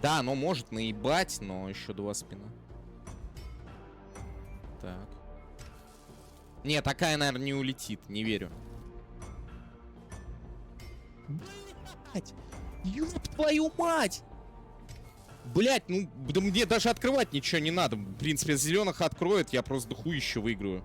Да, оно может наебать, но еще 2 спина. Так. Не, такая, наверное, не улетит, не верю. Блять! Ёб твою мать! Блять, ну, да мне даже открывать ничего не надо. В принципе, зеленых откроет, я просто дохуище выиграю.